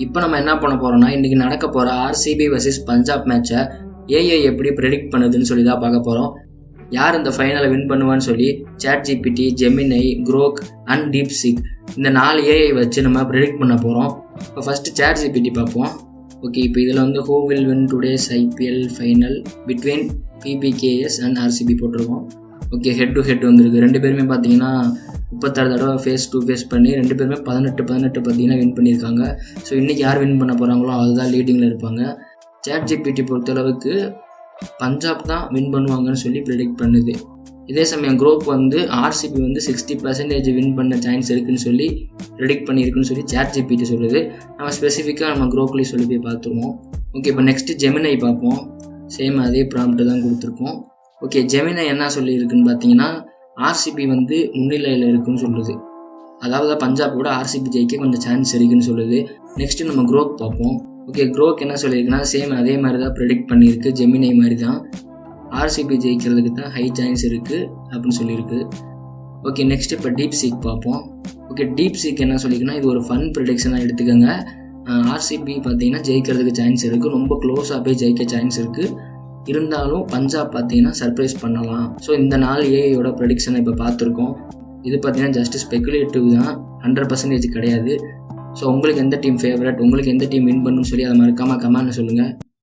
இப்போ நம்ம என்ன பண்ண போகிறோம்னா, இன்றைக்கி நடக்க போகிற ஆர்சிபி vs பஞ்சாப் மேட்சை ஏஐ எப்படி ப்ரெடிக்ட் பண்ணுதுன்னு சொல்லி தான் பார்க்க போகிறோம். யார் இந்த ஃபைனலை வின் பண்ணுவான்னு சொல்லி ChatGPT, Gemini, Grok and DeepSeek இந்த 4 ஏஐ வச்சு நம்ம ப்ரெடிக்ட் பண்ண போகிறோம். இப்போ ஃபஸ்ட்டு ChatGPT பார்ப்போம். ஓகே, இப்போ இதில் வந்து who will win today's IPL final between PBKS and RCB போட்டிருக்கோம். ஓகே, ஹெட் டு ஹெட் வந்திருக்கு. 2 பேருமே பார்த்தீங்கன்னா 36 தடவை ஃபேஸ் டு ஃபேஸ் பண்ணி 2 பேருமே 18 பார்த்தீங்கன்னா வின் பண்ணியிருக்காங்க. ஸோ இன்றைக்கி யார் வின் பண்ண போகிறாங்களோ அதுதான் லீடிங்கில் இருப்பாங்க. ChatGPT பொறுத்தளவுக்கு பஞ்சாப் தான் வின் பண்ணுவாங்கன்னு சொல்லி ப்ரெடிக்ட் பண்ணுது. இதே சமயம் Grok வந்து RCB வந்து 60% வின் பண்ண சான்ஸ் இருக்குதுன்னு சொல்லி ப்ரெடிக்ட் பண்ணியிருக்குன்னு சொல்லி ChatGPT சொல்லுது. நம்ம ஸ்பெசிஃபிக்காக நம்ம Grokலேயே சொல்லி போய் பார்த்துருவோம். ஓகே, இப்போ நெக்ஸ்ட்டு Gemini பார்ப்போம். சேம் அதே ப்ராம்ப்ட்டு தான் கொடுத்துருக்கோம். ஓகே, Gemini என்ன சொல்லியிருக்குன்னு பார்த்தீங்கன்னா RCB வந்து முன்னிலையில் இருக்குன்னு சொல்லுது. அதாவது பஞ்சாபோட RCB ஜெயிக்க கொஞ்சம் சான்ஸ் இருக்குன்னு சொல்லுது. நெக்ஸ்ட்டு நம்ம Grok பார்ப்போம். ஓகே, Grok என்ன சொல்லியிருக்குன்னா சேம் அதே மாதிரி தான் ப்ரெடிக்ட் பண்ணியிருக்கு. Gemini மாதிரி தான் RCB ஜெயிக்கிறதுக்கு தான் ஹை சான்ஸ் இருக்குது அப்படின்னு சொல்லியிருக்கு. ஓகே, நெக்ஸ்ட் இப்போ DeepSeek பார்ப்போம். ஓகே, DeepSeek என்ன சொல்லியிருக்குன்னா இது ஒரு ஃபன் ப்ரெடிக்ஷனாக எடுத்துக்கோங்க. RCB பார்த்தீங்கன்னா ஜெயிக்கிறதுக்கு சான்ஸ் இருக்குது, ரொம்ப க்ளோஸாக போய் ஜெயிக்க சான்ஸ் இருக்குது. இருந்தாலும் பஞ்சாப் பார்த்தீங்கன்னா சர்ப்ரைஸ் பண்ணலாம். ஸோ இந்த 4 ஏஐயோட ப்ரெடிக்ஷனை இப்போ பார்த்துருக்கோம். இது பார்த்தீங்கன்னா ஜஸ்ட் ஸ்பெகுலேட்டிவ் தான், 100% கிடையாது. ஸோ உங்களுக்கு எந்த டீம் ஃபேவரட், உங்களுக்கு எந்த டீம் வின் பண்ணுன்னு சொல்லி அதை மறக்காமல் கமெண்ட்ல சொல்லுங்கள்.